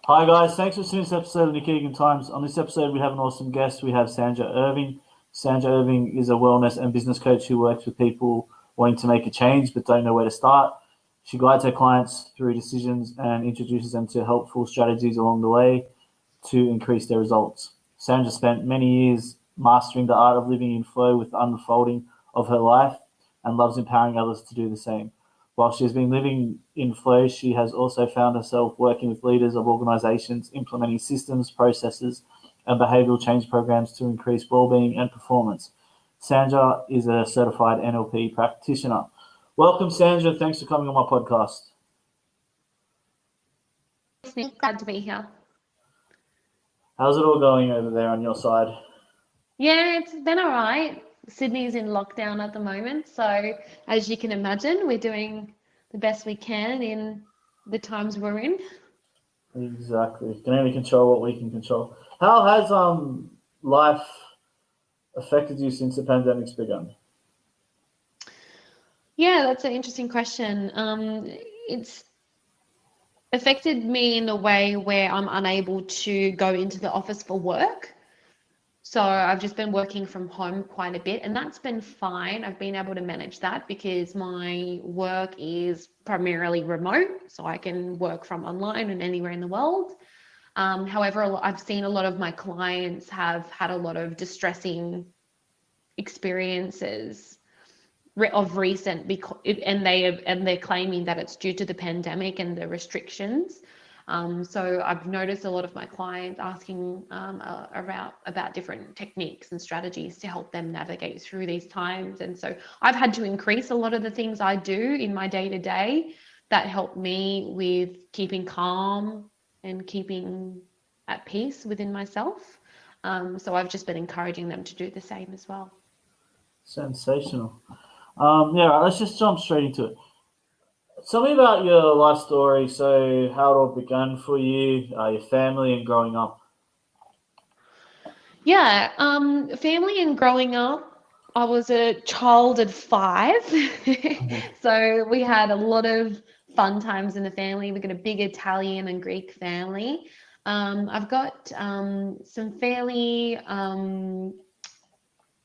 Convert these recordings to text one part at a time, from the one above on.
Hi guys, thanks for tuning to this episode of the Keegan Times. On this episode, we have an awesome guest. We have Sandra Irving. Sandra Irving is a wellness and business coach who works with people wanting to make a change but don't know where to start. She guides her clients through decisions and introduces them to helpful strategies along the way to increase their results. Sandra spent many years mastering the art of living in flow with the unfolding of her life and loves empowering others to do the same. While she has been living in flow, she has also found herself working with leaders of organizations, implementing systems, processes, and behavioral change programs to increase well-being and performance. Sandra is a certified NLP practitioner. Welcome, Sandra. Thanks for coming on my podcast. Glad to be here. How's it all going over there on your side? Yeah, it's been all right. Sydney's in lockdown at the moment, so as you can imagine, we're doing the best we can in the times we're in. Exactly. Can only control what we can control. How has life affected you since the pandemic's begun? Yeah, that's an interesting question. It's affected me in a way where I'm unable to go into the office for work. So I've just been working from home quite a bit, and that's been fine. I've been able to manage that because my work is primarily remote, so I can work from online and anywhere in the world. However, I've seen a lot of my clients have had a lot of distressing experiences of recent, because they're claiming that it's due to the pandemic and the restrictions. So I've noticed a lot of my clients asking about different techniques and strategies to help them navigate through these times. And so I've had to increase a lot of the things I do in my day-to-day that help me with keeping calm and keeping at peace within myself. So I've just been encouraging them to do the same as well. Sensational. Yeah, right, let's just jump straight into it. Tell me about your life story. So, how it all began for you, your family, and growing up. Yeah, family and growing up, I was a child at 5. So we had a lot of fun times in the family. We got a big Italian and Greek family. I've got some fairly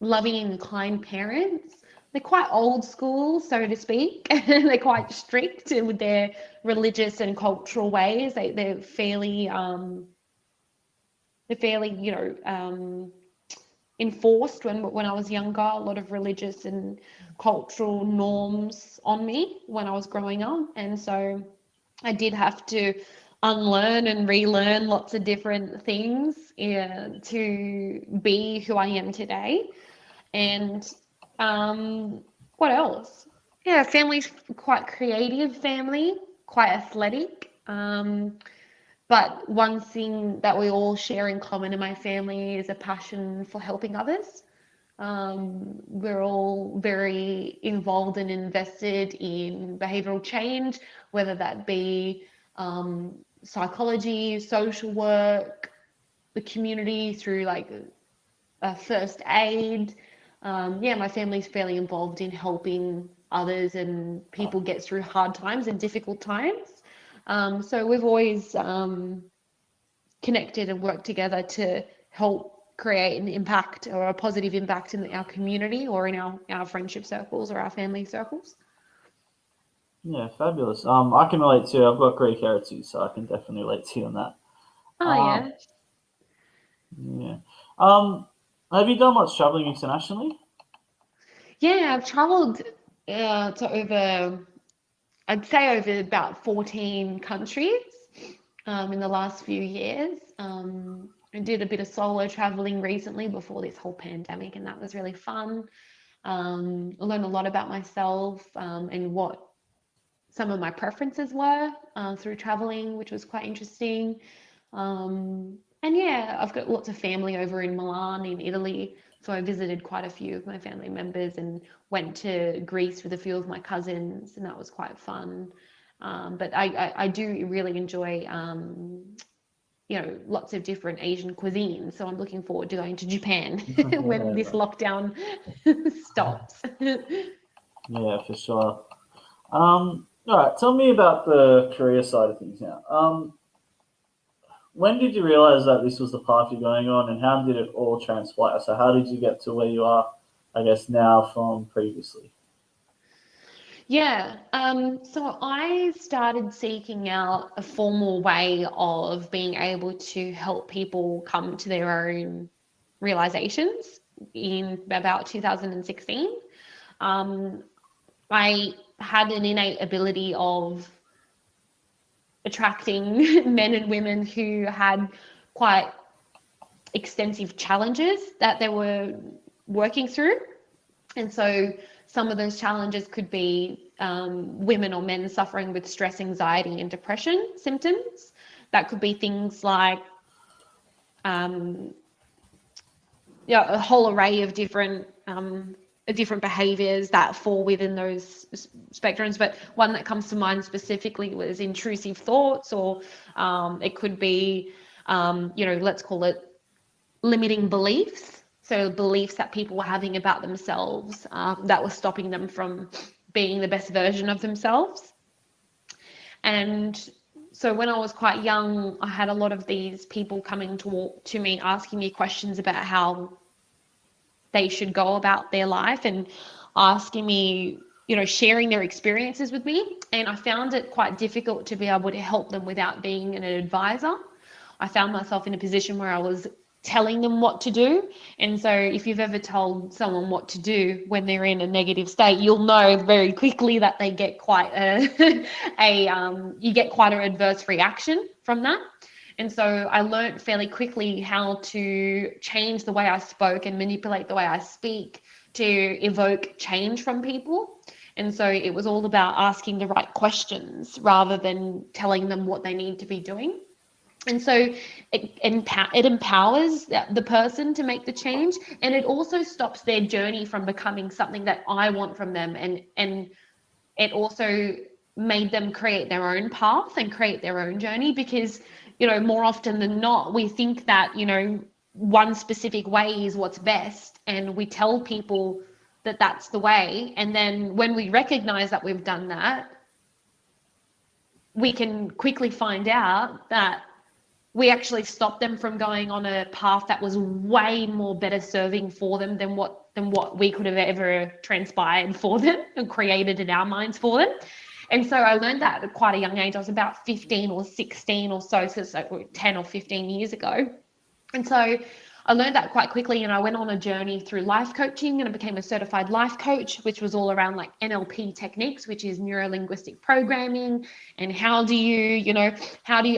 loving and kind parents. They're quite old school, so to speak. They're quite strict with their religious and cultural ways. They're fairly, enforced when I was younger, a lot of religious and cultural norms on me when I was growing up. And so I did have to unlearn and relearn lots of different things to be who I am today. And what else? Yeah, family's quite creative family, quite athletic. But one thing that we all share in common in my family is a passion for helping others. We're all very involved and invested in behavioural change, whether that be psychology, social work, the community through like first aid. Yeah, my family's fairly involved in helping others and people get through hard times and difficult times. So we've always connected and worked together to help create an impact or a positive impact in our community or in our friendship circles or our family circles. Yeah, fabulous. I can relate to. I've got Greek heritage, so I can definitely relate to you on that. Oh, Um, yeah. yeah. Um, have you done much traveling internationally? Yeah, I've traveled to I'd say over about 14 countries in the last few years. I did a bit of solo traveling recently before this whole pandemic, and that was really fun. I learned a lot about myself and what some of my preferences were through traveling, which was quite interesting. And yeah, I've got lots of family over in Milan in Italy. So I visited quite a few of my family members and went to Greece with a few of my cousins, and that was quite fun. But I do really enjoy, lots of different Asian cuisines. So I'm looking forward to going to Japan when this Yeah, lockdown stops. yeah, for sure. All right, tell me about the career side of things now. when did you realize that this was the path you're going on, and how did it all transpire? So how did you get to where you are, I guess, now from previously? Yeah, so I started seeking out a formal way of being able to help people come to their own realizations in about 2016. Um, I had an innate ability of attracting men and women who had quite extensive challenges that they were working through. And so some of those challenges could be women or men suffering with stress, anxiety, and depression symptoms. That could be things like a whole array of different behaviors that fall within those spectrums. But one that comes to mind specifically was intrusive thoughts, or it could be, let's call it limiting beliefs. So beliefs that people were having about themselves that were stopping them from being the best version of themselves. And so when I was quite young, I had a lot of these people coming to me asking me questions about how they should go about their life, and asking me, sharing their experiences with me. And I found it quite difficult to be able to help them without being an advisor. I found myself in a position where I was telling them what to do. And so if you've ever told someone what to do when they're in a negative state, you'll know very quickly that they get quite you get quite an adverse reaction from that. And so I learned fairly quickly how to change the way I spoke and manipulate the way I speak to evoke change from people. And so it was all about asking the right questions rather than telling them what they need to be doing. And so it empowers the person to make the change, and it also stops their journey from becoming something that I want from them. And it also made them create their own path and create their own journey, because, more often than not, we think that, one specific way is what's best, and we tell people that that's the way. And then when we recognize that we've done that, we can quickly find out that we actually stopped them from going on a path that was way more better serving for them than what we could have ever transpired for them and created in our minds for them. And so I learned that at quite a young age. I was about 15 or 16 or so it's like 10 or 15 years ago. And so I learned that quite quickly, and I went on a journey through life coaching, and I became a certified life coach, which was all around like NLP techniques, which is neuro-linguistic programming. And how do you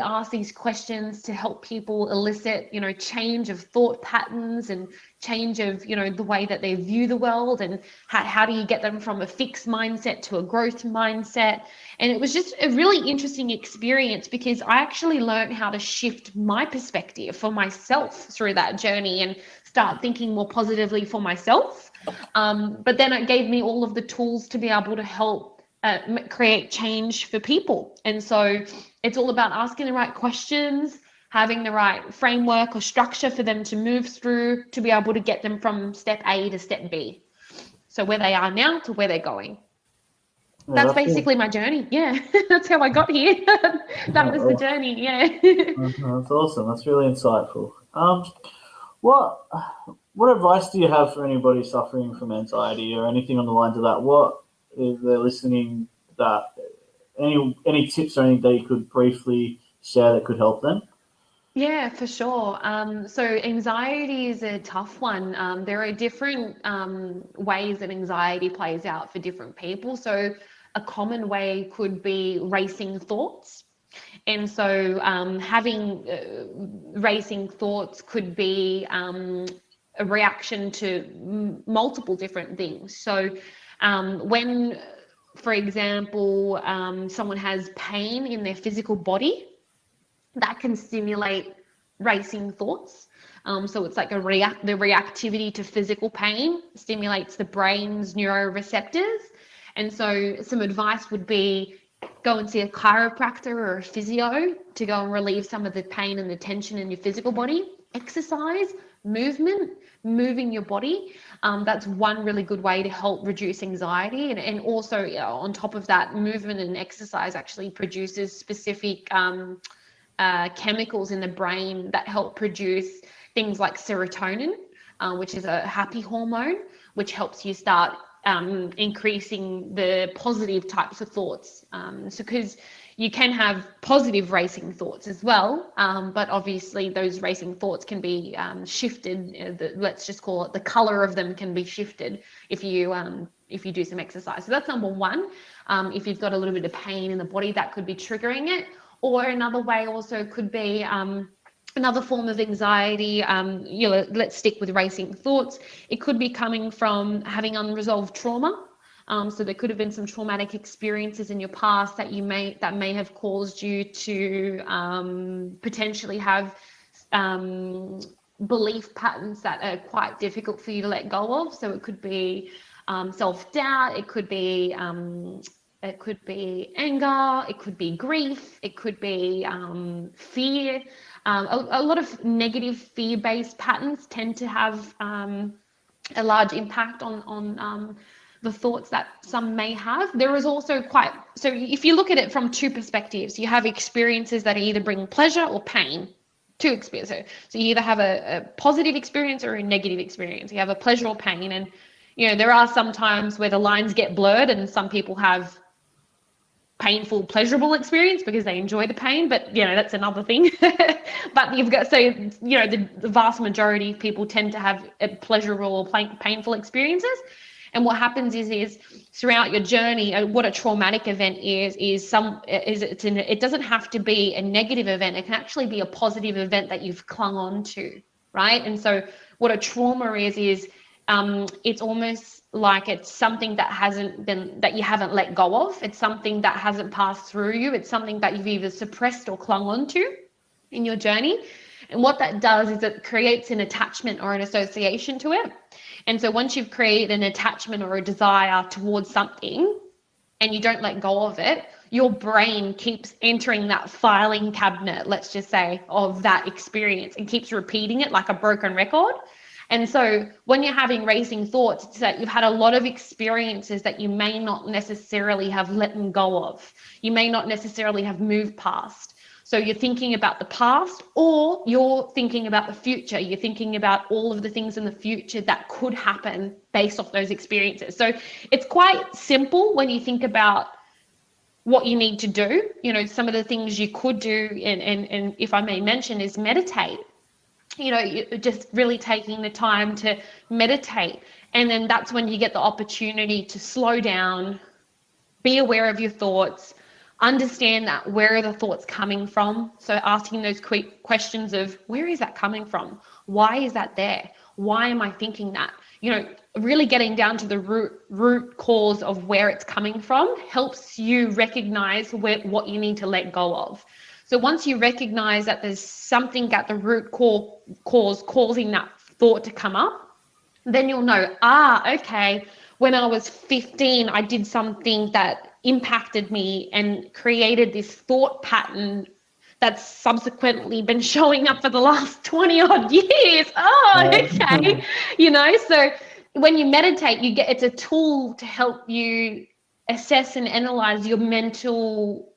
ask these questions to help people elicit, change of thought patterns and change of, the way that they view the world, and how do you get them from a fixed mindset to a growth mindset. And it was just a really interesting experience, because I actually learned how to shift my perspective for myself through that journey and start thinking more positively for myself. But then it gave me all of the tools to be able to help create change for people. And so it's all about asking the right questions, having the right framework or structure for them to move through to be able to get them from step A to step B. So where they are now to where they're going. Yeah, That's basically my journey. Yeah, that's how I got here. That was the journey. Yeah. That's awesome. That's really insightful. What advice do you have for anybody suffering from anxiety or anything on the lines of that? What, if they're listening, that any tips or anything that you could briefly share that could help them? Yeah, for sure. So anxiety is a tough one. There are different ways that anxiety plays out for different people. So a common way could be racing thoughts. And so having racing thoughts could be a reaction to multiple different things. So when, for example, someone has pain in their physical body, that can stimulate racing thoughts. So it's like the reactivity to physical pain stimulates the brain's neuroreceptors. And so some advice would be go and see a chiropractor or a physio to go and relieve some of the pain and the tension in your physical body. Exercise, moving your body. That's one really good way to help reduce anxiety. And also on top of that, movement and exercise actually produces specific chemicals in the brain that help produce things like serotonin, which is a happy hormone, which helps you start increasing the positive types of thoughts. So because you can have positive racing thoughts as well, but obviously those racing thoughts can be shifted. Let's just call it the color of them can be shifted if you do some exercise. So that's number one. If you've got a little bit of pain in the body, that could be triggering it. Or another way also could be another form of anxiety. Let's stick with racing thoughts. It could be coming from having unresolved trauma. So there could have been some traumatic experiences in your past that may have caused you to potentially have belief patterns that are quite difficult for you to let go of. So it could be self-doubt. It could be anger. It could be grief. It could be fear. A lot of negative fear-based patterns tend to have a large impact on the thoughts that some may have. There is also so if you look at it from two perspectives, you have experiences that either bring pleasure or pain. Two experiences. So you either have a positive experience or a negative experience. You have a pleasure or pain. And, there are some times where the lines get blurred and some people have painful, pleasurable experience because they enjoy the pain, but that's another thing. But the vast majority of people tend to have pleasurable or painful experiences. And what happens is throughout your journey, what a traumatic event it doesn't have to be a negative event. It can actually be a positive event that you've clung on to, right? And so what a trauma is it's almost like it's something that you haven't let go of. It's something that hasn't passed through you. It's something that you've either suppressed or clung on to in your journey. And what that does is it creates an attachment or an association to it. And so once you've created an attachment or a desire towards something and you don't let go of it, your brain keeps entering that filing cabinet, let's just say, of that experience and keeps repeating it like a broken record. And so when you're having racing thoughts, it's that you've had a lot of experiences that you may not necessarily have let go of. You may not necessarily have moved past. So you're thinking about the past, or you're thinking about the future. You're thinking about all of the things in the future that could happen based off those experiences. So it's quite simple when you think about what you need to do. Some of the things you could do, and if I may mention, is meditate. You're just really taking the time to meditate. And then that's when you get the opportunity to slow down, be aware of your thoughts, understand that where are the thoughts coming from. So asking those quick questions of where is that coming from? Why is that there? Why am I thinking that? Really getting down to the root cause of where it's coming from helps you recognize what you need to let go of. So once you recognize that there's something at the root cause causing that thought to come up, then you'll know, okay, when I was 15, I did something that impacted me and created this thought pattern that's subsequently been showing up for the last 20 odd years. Okay. So when you meditate, it's a tool to help you assess and analyze your mental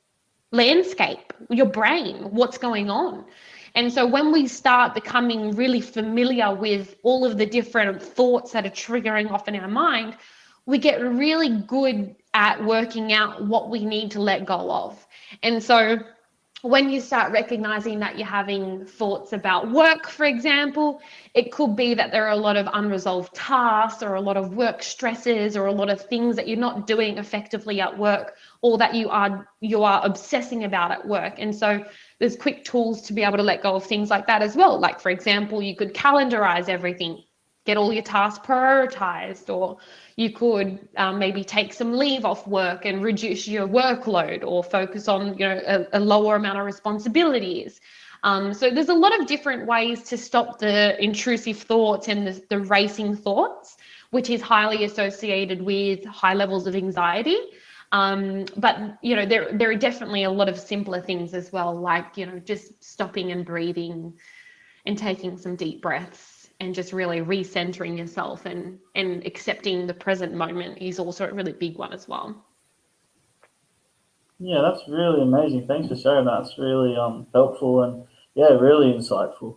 landscape, your brain, what's going on. And so when we start becoming really familiar with all of the different thoughts that are triggering off in our mind, we get really good at working out what we need to let go of. And so when you start recognizing that you're having thoughts about work, for example, it could be that there are a lot of unresolved tasks or a lot of work stresses or a lot of things that you're not doing effectively at work, or that you are obsessing about at work. And so there's quick tools to be able to let go of things like that as well. Like, for example, you could calendarize everything, get all your tasks prioritized, or you could maybe take some leave off work and reduce your workload, or focus on a lower amount of responsibilities. So there's a lot of different ways to stop the intrusive thoughts and the racing thoughts, which is highly associated with high levels of anxiety. But there are definitely a lot of simpler things as well, like just stopping and breathing and taking some deep breaths and just really recentering yourself and accepting the present moment is also a really big one as well. Yeah, that's really amazing. Thanks for sharing that. It's really helpful and yeah, really insightful.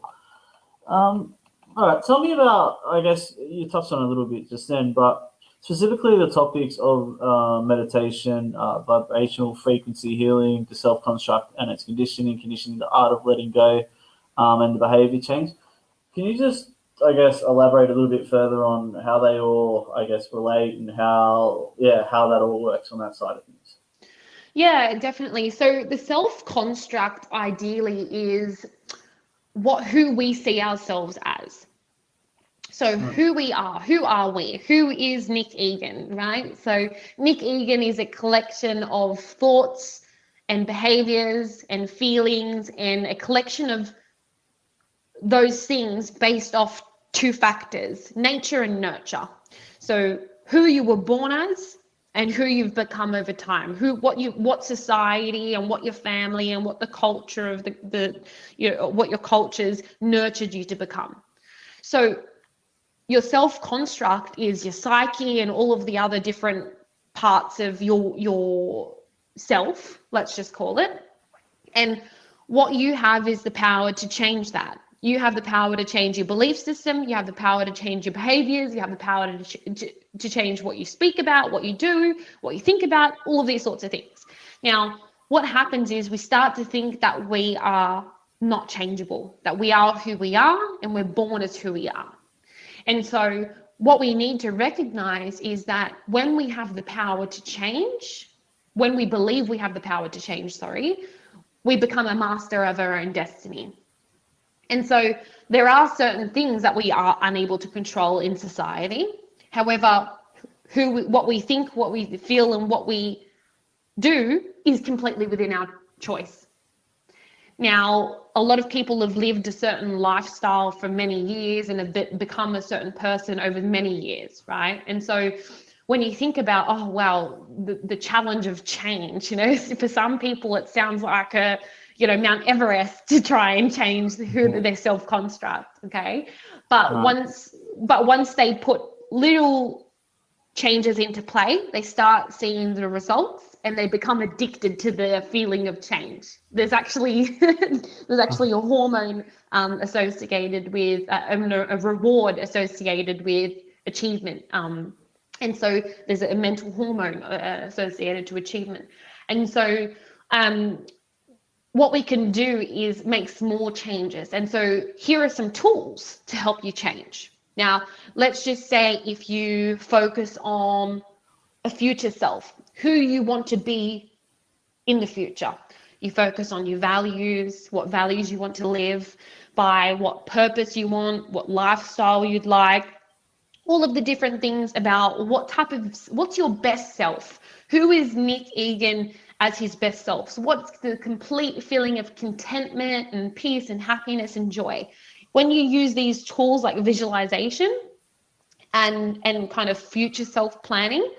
Um, all right, tell me about. I guess you touched on it a little bit just then, but specifically the topics of meditation, vibrational frequency healing, the self construct and its conditioning, the art of letting go, and the behavior change. Can you just, I guess, elaborate a little bit further on how they all, I guess, relate and how that all works on that side of things? Yeah, definitely. So the self construct ideally is who we see ourselves as. So Mm. who are we? Who is Nick Egan, right? So Nick Egan is a collection of thoughts and behaviors and feelings and a collection of those things based off two factors, nature and nurture. So who you were born as and who you've become over time, what society and what your family and what the culture of what your cultures nurtured you to become. So your self construct is your psyche and all of the other different parts of your self, let's just call it. And what you have is the power to change that. You have the power to change your belief system. You have the power to change your behaviors. You have the power to change what you speak about, what you do, what you think about, all of these sorts of things. Now, what happens is we start to think that we are not changeable, that we are who we are and we're born as who we are. And so what we need to recognize is that when we have the power to change, when we believe we have the power to change, we become a master of our own destiny. And so there are certain things that we are unable to control in society. However, what we think, what we feel, and what we do is completely within our choice. Now, a lot of people have lived a certain lifestyle for many years and have become a certain person over many years, right? And so when you think about, oh, wow, the challenge of change, for some people it sounds like Mount Everest to try and change their self-construct, okay? But once they put little changes into play, they start seeing the results and they become addicted to the feeling of change. There's actually a hormone associated with a reward associated with achievement. And so there's a mental hormone associated to achievement. And so what we can do is make small changes. And so here are some tools to help you change. Now, let's just say if you focus on a future self, who you want to be in the future. You focus on your values, what values you want to live by, what purpose you want, what lifestyle you'd like, all of the different things about what's your best self? Who is Nick Egan as his best self? So what's the complete feeling of contentment and peace and happiness and joy? When you use these tools like visualization and kind of future self planning,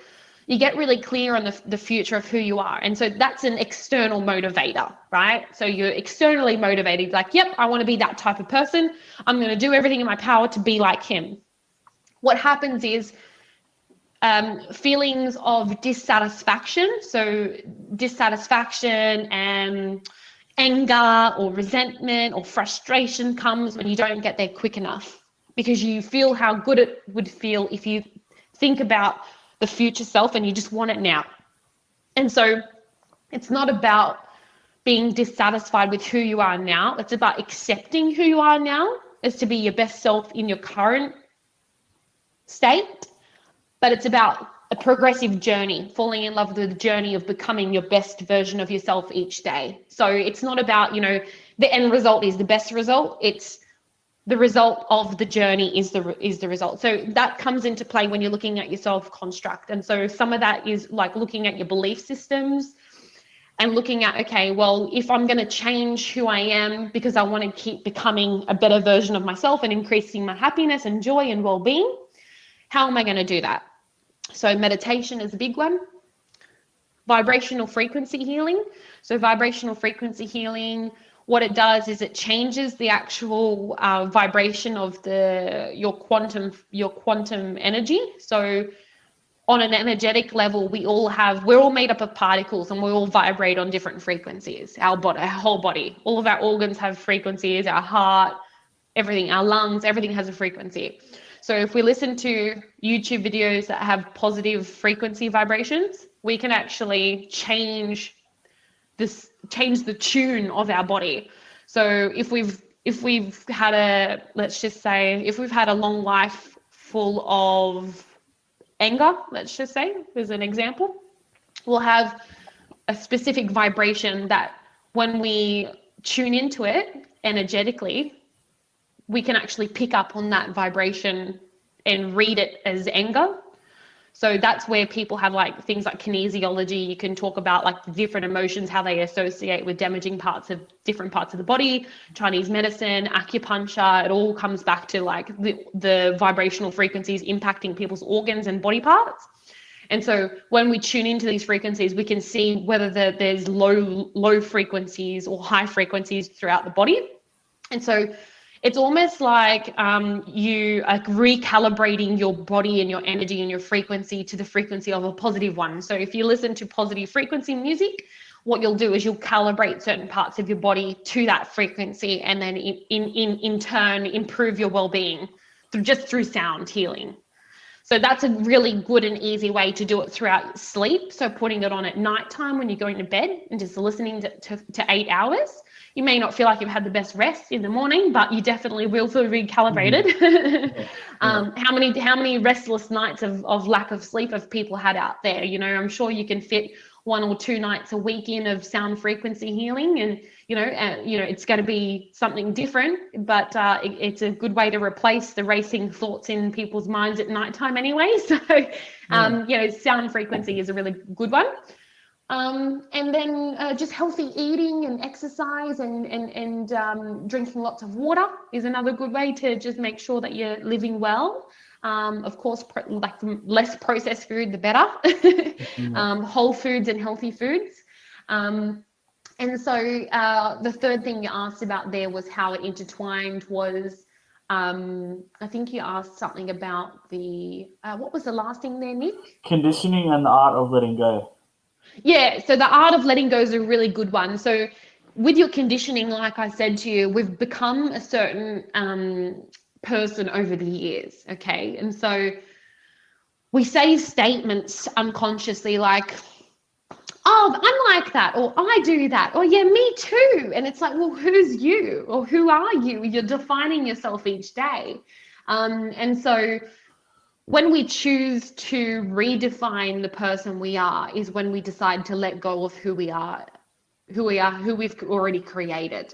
you get really clear on the future of who you are. And so that's an external motivator, right? So you're externally motivated, like, yep, I want to be that type of person. I'm going to do everything in my power to be like him. What happens is feelings of dissatisfaction. So dissatisfaction and anger or resentment or frustration comes when you don't get there quick enough, because you feel how good it would feel if you think about the future self and you just want it now. And so it's not about being dissatisfied with who you are now. It's about accepting who you are now as to be your best self in your current state, but it's about a progressive journey, falling in love with the journey of becoming your best version of yourself each day. So it's not about, the end result is the best result. It's the result of the journey is the result. So that comes into play when you're looking at your self-construct. And so some of that is like looking at your belief systems and looking at, okay, well, if I'm going to change who I am because I want to keep becoming a better version of myself and increasing my happiness and joy and well-being, how am I going to do that? So meditation is a big one. Vibrational frequency healing. So vibrational frequency healing, what it does is it changes the actual vibration of your quantum energy. So on an energetic level, we're all made up of particles, and we all vibrate on different frequencies. Our whole body, all of our organs have frequencies, our heart, everything, our lungs, everything has a frequency. So if we listen to YouTube videos that have positive frequency vibrations, we can actually change the tune of our body. So if we've had a long life full of anger, let's just say, as an example, we'll have a specific vibration that when we tune into it energetically, we can actually pick up on that vibration and read it as anger. So that's where people have like things like kinesiology. You can talk about like the different emotions, how they associate with damaging different parts of the body, Chinese medicine, acupuncture. It all comes back to like the vibrational frequencies impacting people's organs and body parts. And so when we tune into these frequencies, we can see whether there's low frequencies or high frequencies throughout the body. And so it's almost like you are recalibrating your body and your energy and your frequency to the frequency of a positive one. So if you listen to positive frequency music, what you'll do is you'll calibrate certain parts of your body to that frequency, and then in turn improve your well-being through sound healing. So that's a really good and easy way to do it throughout sleep. So putting it on at nighttime when you're going to bed and just listening to 8 hours. You may not feel like you've had the best rest in the morning, but you definitely will feel recalibrated. How many restless nights of lack of sleep have people had out there? You know, I'm sure you can fit 1 or 2 nights a week in of sound frequency healing, and it's going to be something different, but it's a good way to replace the racing thoughts in people's minds at nighttime anyway. So sound frequency is a really good one. And then just healthy eating and exercise and drinking lots of water is another good way to just make sure that you're living well. Of course, like the less processed food, the better. Whole foods and healthy foods. And so the third thing you asked about there was how it intertwined was, I think you asked something about what was the last thing there, Nick? Conditioning and the art of letting go. Yeah, so the art of letting go is a really good one. So with your conditioning, like I said to you, we've become a certain person over the years, okay? And so we say statements unconsciously like, oh, I'm like that, or I do that, or yeah, me too. And it's like, well, who's you, or who are you? You're defining yourself each day. And so when we choose to redefine the person we are is when we decide to let go of who we are, who we've already created.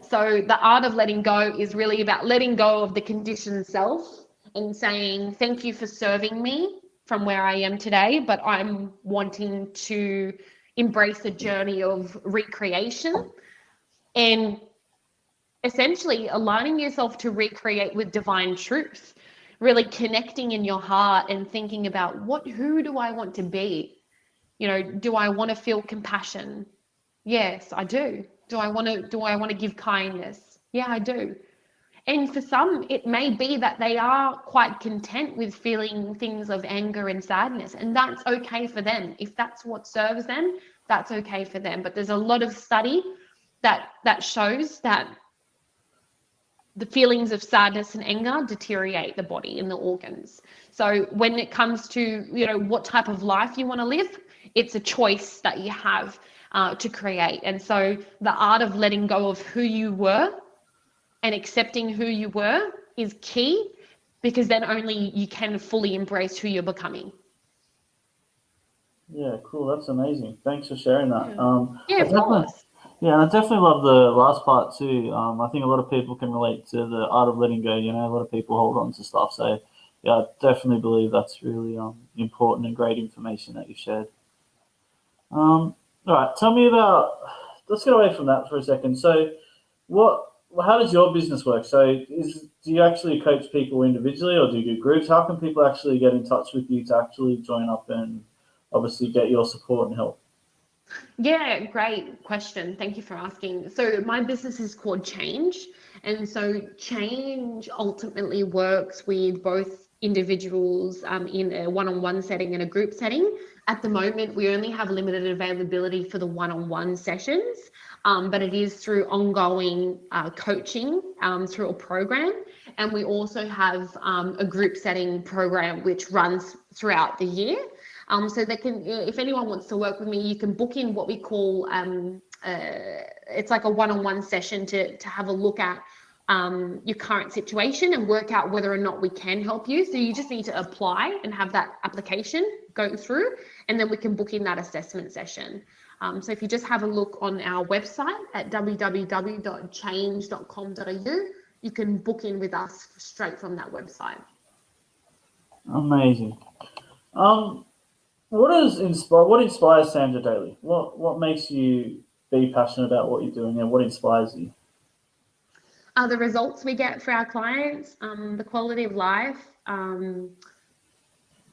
So the art of letting go is really about letting go of the conditioned self and saying, thank you for serving me from where I am today, but I'm wanting to embrace a journey of recreation and essentially aligning yourself to recreate with divine truth. Really connecting in your heart and thinking about who do I want to be? Do I want to feel compassion? Yes, I do. Do I want to give kindness? Yeah, I do. And for some, it may be that they are quite content with feeling things of anger and sadness, and that's okay for them. If that's what serves them, that's okay for them. But there's a lot of study that shows that the feelings of sadness and anger deteriorate the body and the organs. So when it comes to, what type of life you want to live, it's a choice that you have to create. And so the art of letting go of who you were and accepting who you were is key, because then only you can fully embrace who you're becoming. Yeah, cool. That's amazing. Thanks for sharing that. Yeah, of course. Yeah, and I definitely love the last part too. I think a lot of people can relate to the art of letting go. A lot of people hold on to stuff. So, yeah, I definitely believe that's really important and great information that you shared. All right, tell me about. Let's get away from that for a second. So, how does your business work? So, do you actually coach people individually, or do you do groups? How can people actually get in touch with you to actually join up and obviously get your support and help? Yeah, great question. Thank you for asking. So my business is called Change. And so Change ultimately works with both individuals in a one-on-one setting and a group setting. At the moment, we only have limited availability for the one-on-one sessions, but it is through ongoing coaching through a program. And we also have a group setting program which runs throughout the year. So they can, if anyone wants to work with me, you can book in what we call, it's like a one-on-one session to have a look at your current situation and work out whether or not we can help you. So you just need to apply and have that application go through, and then we can book in that assessment session. So if you just have a look on our website at www.change.com.au, you can book in with us straight from that website. Amazing. What inspires Sandra daily? What makes you be passionate about what you're doing, and what inspires you? The results we get for our clients, the quality of life,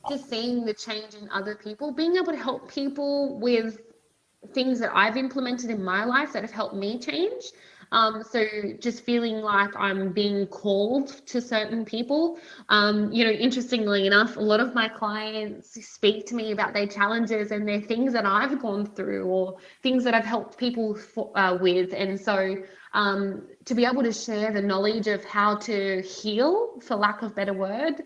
just seeing the change in other people, being able to help people with things that I've implemented in my life that have helped me change. So just feeling like I'm being called to certain people. Interestingly enough, a lot of my clients speak to me about their challenges and their things that I've gone through or things that I've helped people with. And so to be able to share the knowledge of how to heal, for lack of a better word,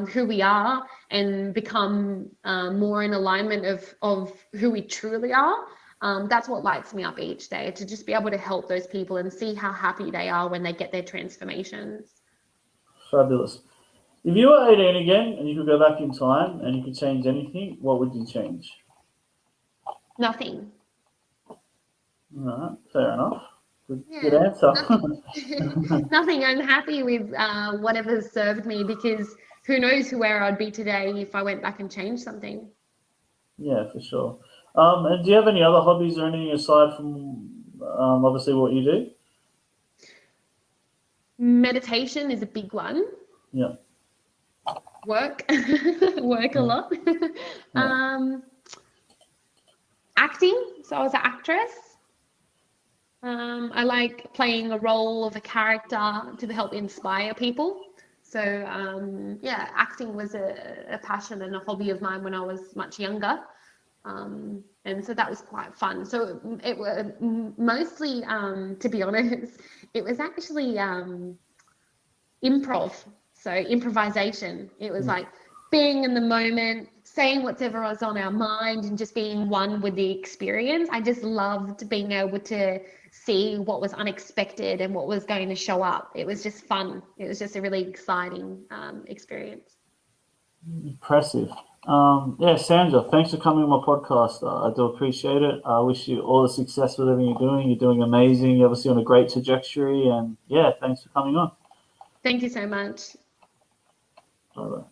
who we are and become more in alignment of who we truly are. That's what lights me up each day, to just be able to help those people and see how happy they are when they get their transformations. Fabulous. If you were 18 again and you could go back in time and you could change anything, what would you change? Nothing. All right, fair enough. Good answer. Nothing. I'm happy with whatever's served me, because who knows where I'd be today if I went back and changed something. Yeah, for sure. And do you have any other hobbies or anything aside from obviously what you do? Meditation is a big one. Yeah. Work a lot. Acting. So I was an actress. I like playing a role of a character to help inspire people. So acting was a passion and a hobby of mine when I was much younger. And so that was quite fun. So it was mostly, to be honest, it was actually improv. So improvisation. It was like being in the moment, saying whatever was on our mind and just being one with the experience. I just loved being able to see what was unexpected and what was going to show up. It was just fun. It was just a really exciting experience. Impressive. Sandra, thanks for coming on my podcast. I do appreciate it. I wish you all the success with everything you're doing. You're doing amazing. You're obviously on a great trajectory. And thanks for coming on. Thank you so much. Bye-bye.